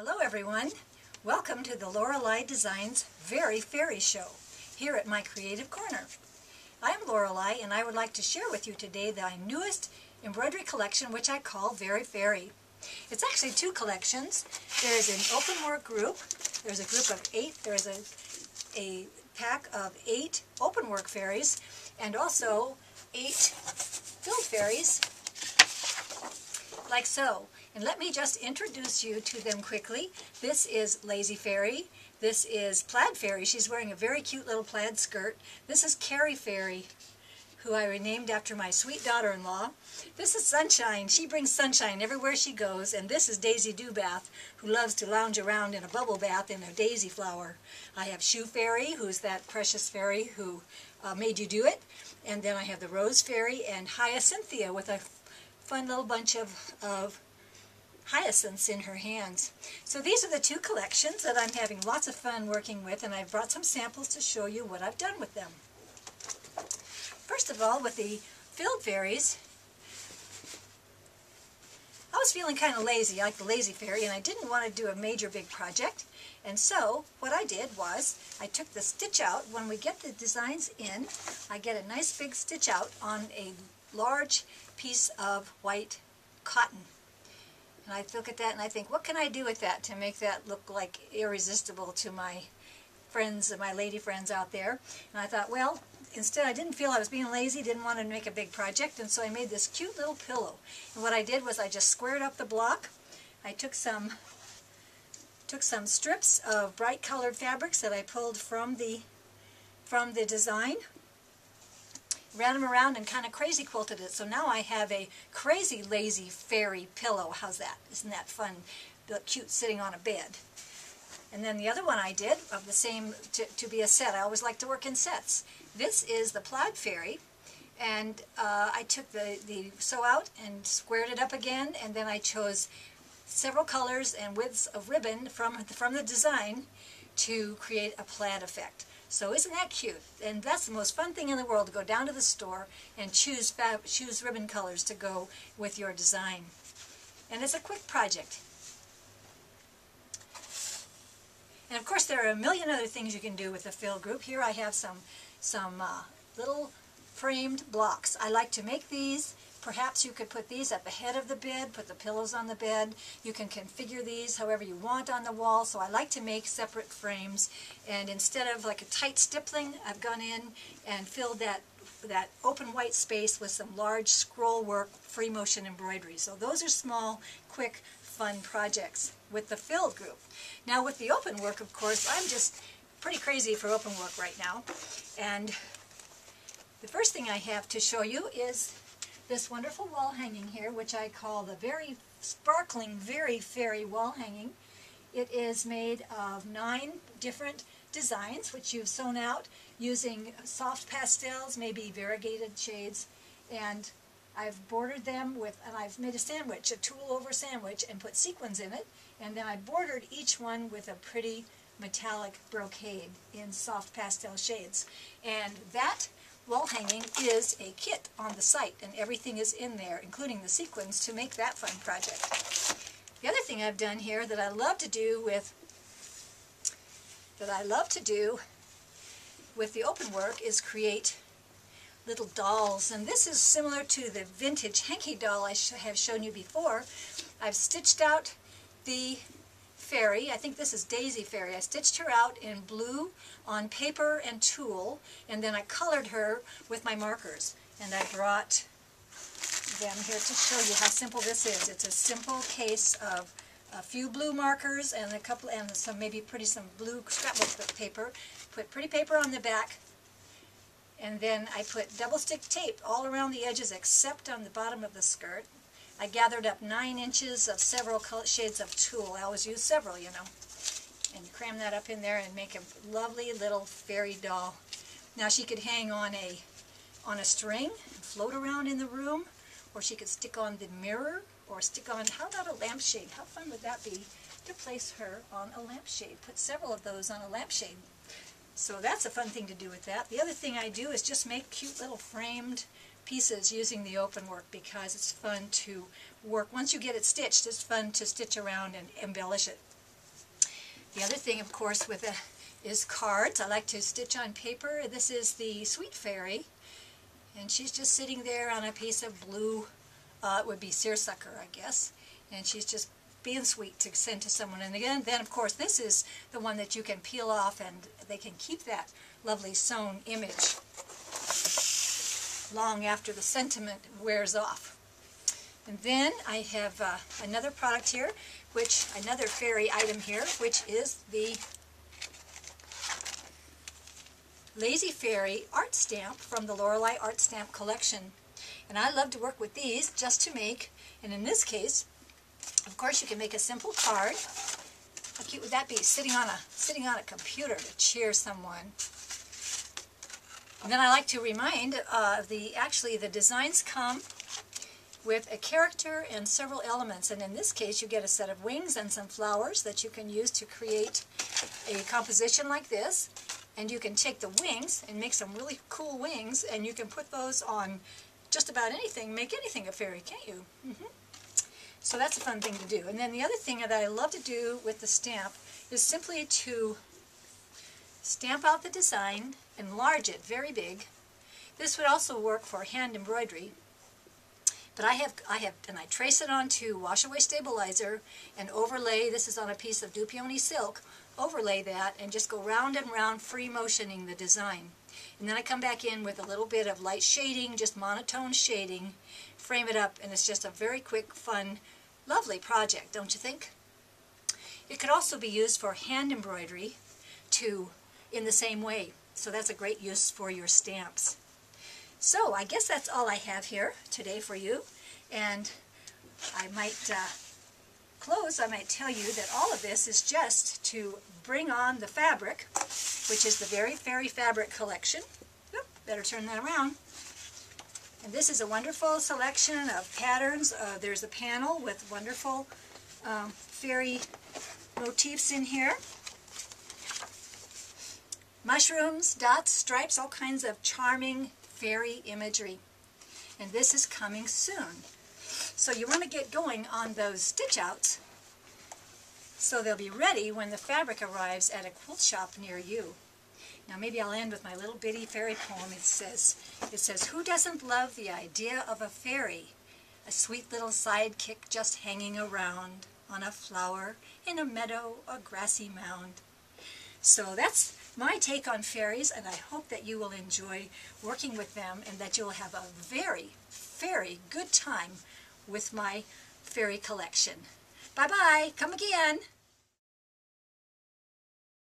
Hello everyone, welcome to the Lorelei Designs Very Fairy Show here at my Creative Corner. I'm Lorelei and I would like to share with you today my newest embroidery collection, which I call Very Fairy. It's actually two collections. There is an open work group, there's a group of 8, there's a pack of 8 open work fairies and also 8 filled fairies like so. And let me just introduce you to them quickly. This is Lazy Fairy. This is Plaid Fairy. She's wearing a very cute little plaid skirt. This is Carrie Fairy, who I renamed after my sweet daughter-in-law. This is Sunshine. She brings sunshine everywhere she goes. And this is Daisy Dewbath, who loves to lounge around in a bubble bath in a daisy flower. I have Shoe Fairy, who's that precious fairy who made you do it. And then I have the Rose Fairy and Hyacinthia with a fun little bunch of hyacinths in her hands. So these are the two collections that I'm having lots of fun working with, and I've brought some samples to show you what I've done with them. First of all, with the filled fairies, I was feeling kind of lazy, like the Lazy Fairy, and I didn't want to do a major big project. And so what I did was I took the stitch out. When we get the designs in, I get a nice big stitch out on a large piece of white cotton. And I look at that and I think, what can I do with that to make that look like irresistible to my friends and my lady friends out there? And I thought, well, instead I didn't feel I was being lazy, didn't want to make a big project, and so I made this cute little pillow. And what I did was I just squared up the block. I took some strips of bright colored fabrics that I pulled from the design, ran them around and kind of crazy quilted it. So now I have a crazy lazy fairy pillow. How's that? Isn't that fun? Look cute sitting on a bed. And then the other one I did of the same to be a set. I always like to work in sets. This is the Plaid Fairy, and I took the sew out and squared it up again, and then I chose several colors and widths of ribbon from the design to create a plaid effect. So isn't that cute? And that's the most fun thing in the world, to go down to the store and choose ribbon colors to go with your design. And it's a quick project. And of course there are a million other things you can do with the fill group. Here I have some little framed blocks. I like to make these. Perhaps you could put these at the head of the bed, put the pillows on the bed. You can configure these however you want on the wall. So I like to make separate frames. And instead of like a tight stippling, I've gone in and filled that open white space with some large scroll work, free motion embroidery. So those are small, quick, fun projects with the filled group. Now with the open work, of course, I'm just pretty crazy for open work right now. And the first thing I have to show you is this wonderful wall hanging here, which I call the Very Sparkling Very Fairy wall hanging. It is made of 9 different designs, which you've sewn out using soft pastels, maybe variegated shades, and I've bordered them with, and I've made a sandwich, a tulle over sandwich, and put sequins in it, and then I bordered each one with a pretty metallic brocade in soft pastel shades. And that wall hanging is a kit on the site, and everything is in there, including the sequins, to make that fun project. The other thing I've done here that I love to do with the open work is create little dolls, and this is similar to the vintage hanky doll I have shown you before. I've stitched out the fairy. I think this is Daisy Fairy. I stitched her out in blue on paper and tulle, and then I colored her with my markers. And I brought them here to show you how simple this is. It's a simple case of a few blue markers and some blue scrapbook paper. Put pretty paper on the back, and then I put double stick tape all around the edges except on the bottom of the skirt. I gathered up 9 inches of several shades of tulle. I always use several, you know. And cram that up in there and make a lovely little fairy doll. Now she could hang on a string and float around in the room, or she could stick on the mirror, or stick on, how about a lampshade? How fun would that be to place her on a lampshade? Put several of those on a lampshade. So that's a fun thing to do with that. The other thing I do is just make cute little framed pieces using the open work, because it's fun to work. Once you get it stitched, it's fun to stitch around and embellish it. The other thing, of course, with is cards. I like to stitch on paper. This is the Sweet Fairy, and she's just sitting there on a piece of blue, it would be seersucker, I guess, and she's just being sweet to send to someone. And again, then of course this is the one that you can peel off and they can keep that lovely sewn image long after the sentiment wears off. And then I have another product here, another fairy item here, which is the Lazy Fairy art stamp from the Lorelei Art Stamp Collection. And I love to work with these just to make, and in this case, of course, you can make a simple card. How cute would that be? Sitting on a computer to cheer someone. And then I like to remind actually the designs come with a character and several elements. And in this case, you get a set of wings and some flowers that you can use to create a composition like this. And you can take the wings and make some really cool wings, and you can put those on just about anything. Make anything a fairy, can't you? So that's a fun thing to do. And then the other thing that I love to do with the stamp is simply to stamp out the design, enlarge it very big. This would also work for hand embroidery. But I trace it onto wash away stabilizer and overlay. This is on a piece of Dupioni silk. Overlay that and just go round and round, free motioning the design. And then I come back in with a little bit of light shading, just monotone shading, frame it up, and it's just a very quick, fun, lovely project, don't you think? It could also be used for hand embroidery in the same way. So that's a great use for your stamps. So I guess that's all I have here today for you. And I might close, I might tell you that all of this is just to bring on the fabric, which is the Very Fairy Fabric Collection. Oop, better turn that around. And this is a wonderful selection of patterns. There's a panel with wonderful fairy motifs in here. Mushrooms, dots, stripes, all kinds of charming fairy imagery. And this is coming soon. So you want to get going on those stitch outs so they'll be ready when the fabric arrives at a quilt shop near you. Now maybe I'll end with my little bitty fairy poem. It says, who doesn't love the idea of a fairy? A sweet little sidekick just hanging around on a flower in a meadow or grassy mound. So that's my take on fairies, and I hope that you will enjoy working with them and that you'll have a very, very good time with my fairy collection. Bye-bye. Come again.